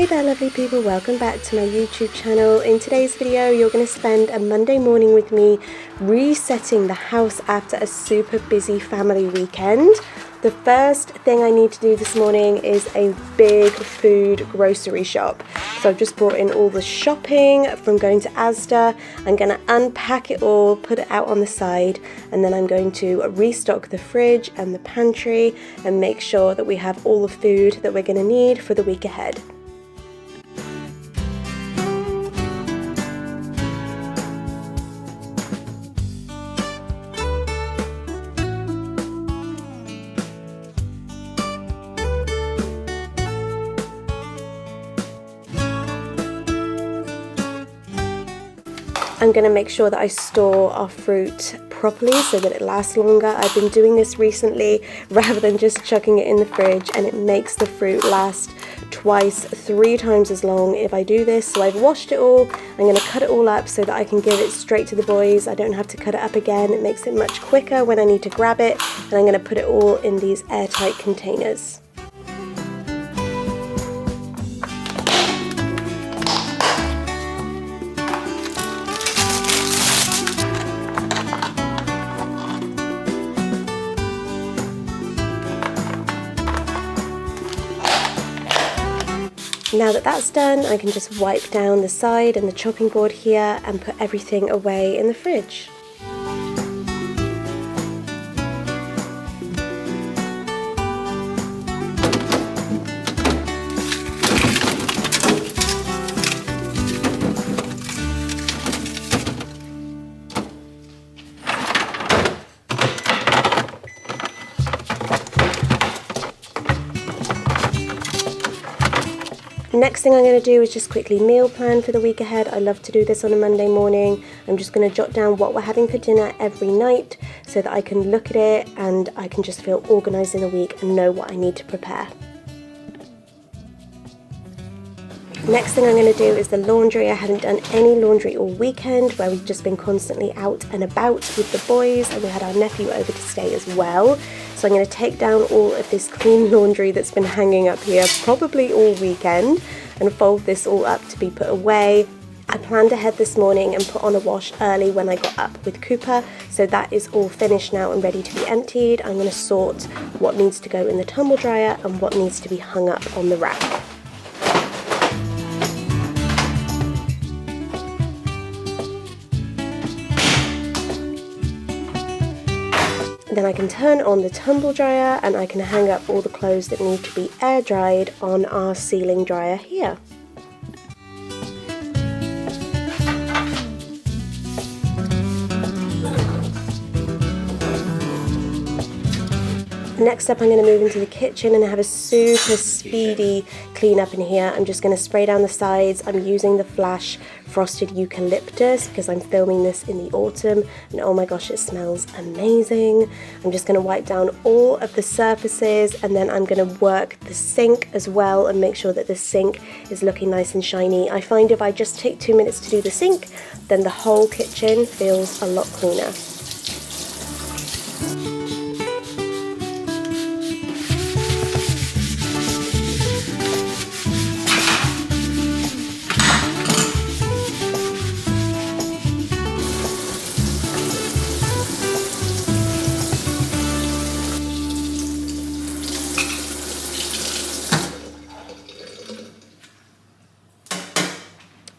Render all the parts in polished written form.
Hey there lovely people, welcome back to my YouTube channel. In today's video you're going to spend a Monday morning with me resetting the house after a super busy family weekend. The first thing I need to do this morning is a big food grocery shop. So I've just brought in all the shopping from going to Asda. I'm going to unpack it all, put it out on the side, and then I'm going to restock the fridge and the pantry and make sure that we have all the food that we're going to need for the week ahead. I'm going to make sure that I store our fruit properly so that it lasts longer. I've been doing this recently rather than just chucking it in the fridge, and it makes the fruit last twice, 3 times as long if I do this. So I've washed it all. I'm going to cut it all up so that I can give it straight to the boys. I don't have to cut it up again. It makes it much quicker when I need to grab it, and I'm going to put it all in these airtight containers. Now that that's done, I can just wipe down the side and the chopping board here and put everything away in the fridge. Next thing I'm going to do is just quickly meal plan for the week ahead. I love to do this on a Monday morning. I'm just going to jot down what we're having for dinner every night so that I can look at it and I can just feel organised in the week and know what I need to prepare. Next thing I'm going to do is the laundry. I haven't done any laundry all weekend, where we've just been constantly out and about with the boys, and we had our nephew over to stay as well. So I'm going to take down all of this clean laundry that's been hanging up here probably all weekend and fold this all up to be put away. I planned ahead this morning and put on a wash early when I got up with Cooper, so that is all finished now and ready to be emptied. I'm going to sort what needs to go in the tumble dryer and what needs to be hung up on the rack. Then I can turn on the tumble dryer and I can hang up all the clothes that need to be air dried on our ceiling dryer here. Next up, I'm going to move into the kitchen and have a super speedy clean up in here. I'm just going to spray down the sides. I'm using the Flash frosted eucalyptus because I'm filming this in the autumn, and oh my gosh, it smells amazing. I'm just going to wipe down all of the surfaces, and then I'm going to work the sink as well and make sure that the sink is looking nice and shiny. I find if I just take 2 minutes to do the sink, then the whole kitchen feels a lot cleaner.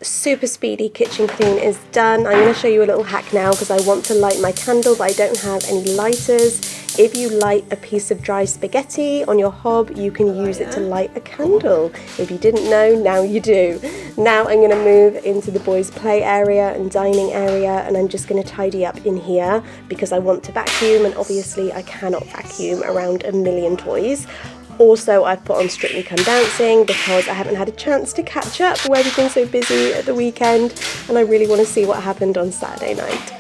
Super speedy kitchen clean is done. I'm going to show you a little hack now because I want to light my candle, but I don't have any lighters. If you light a piece of dry spaghetti on your hob, you can use it to light a candle. If you didn't know, now you do. Now I'm going to move into the boys' play area and dining area, and I'm just going to tidy up in here because I want to vacuum, and obviously I cannot vacuum around a million toys. Also, I've put on Strictly Come Dancing because I haven't had a chance to catch up where we've been so busy at the weekend, and I really want to see what happened on Saturday night.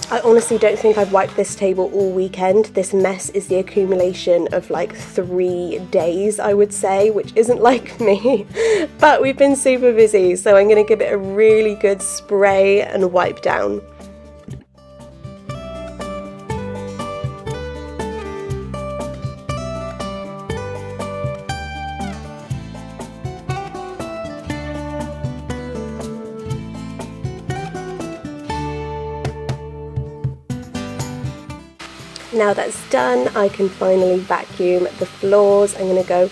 I honestly don't think I've wiped this table all weekend. This mess is the accumulation of like 3 days, I would say, which isn't like me, but we've been super busy, so I'm going to give it a really good spray and wipe down. Now that's done, I can finally vacuum the floors. I'm going to go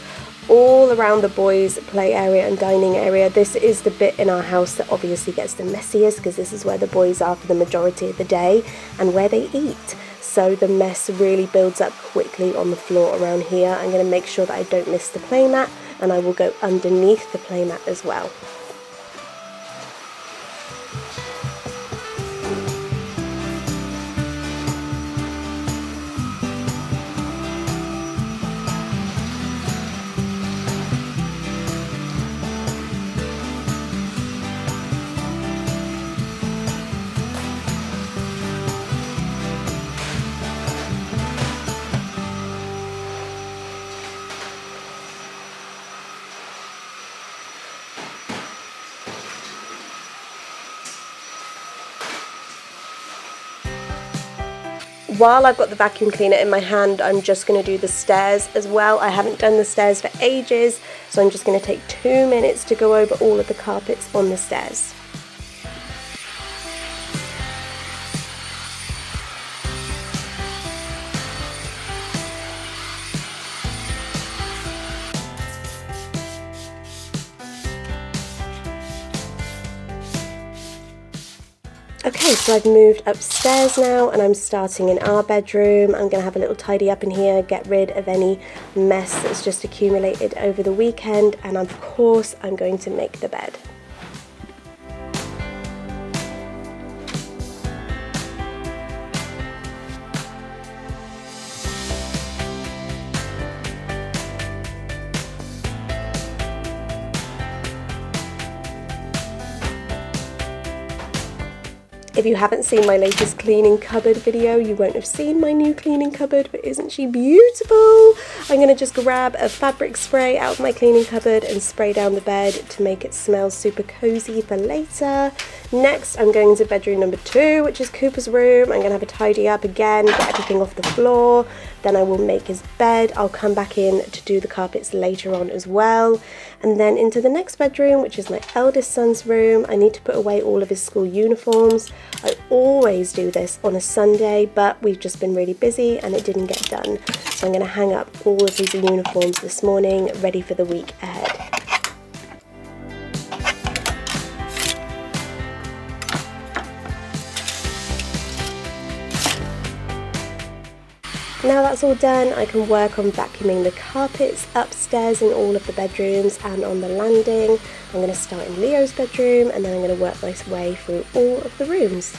all around the boys' play area and dining area. This is the bit in our house that obviously gets the messiest because this is where the boys are for the majority of the day and where they eat. So the mess really builds up quickly on the floor around here. I'm going to make sure that I don't miss the playmat, and I will go underneath the playmat as well. While I've got the vacuum cleaner in my hand, I'm just going to do the stairs as well. I haven't done the stairs for ages, so I'm just going to take 2 minutes to go over all of the carpets on the stairs. Okay, so I've moved upstairs now and I'm starting in our bedroom. I'm going to have a little tidy up in here, get rid of any mess that's just accumulated over the weekend, and of course I'm going to make the bed. If you haven't seen my latest cleaning cupboard video, you won't have seen my new cleaning cupboard, but isn't she beautiful? I'm going to just grab a fabric spray out of my cleaning cupboard and spray down the bed to make it smell super cozy for later. Next, I'm going to bedroom number 2, which is Cooper's room. I'm going to have a tidy up again, get everything off the floor. Then I will make his bed. I'll come back in to do the carpets later on as well. And then into the next bedroom, which is my eldest son's room. I need to put away all of his school uniforms. I always do this on a Sunday, but we've just been really busy and it didn't get done. So I'm going to hang up all of his uniforms this morning, ready for the week ahead. Now that's all done, I can work on vacuuming the carpets upstairs in all of the bedrooms and on the landing. I'm going to start in Leo's bedroom and then I'm going to work my way through all of the rooms.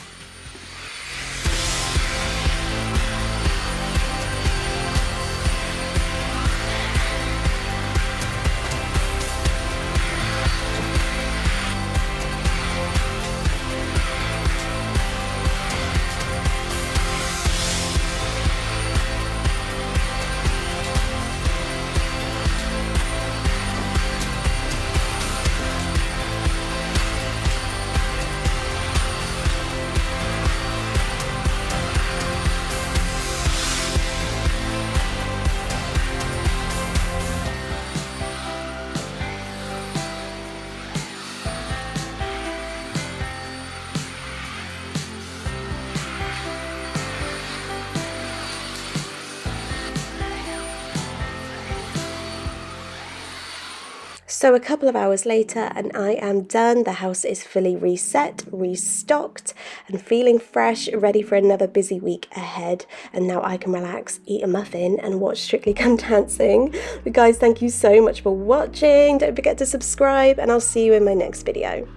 So a couple of hours later and I am done. The house is fully reset, restocked and feeling fresh, ready for another busy week ahead. And now I can relax, eat a muffin and watch Strictly Come Dancing. But guys, thank you so much for watching. Don't forget to subscribe and I'll see you in my next video.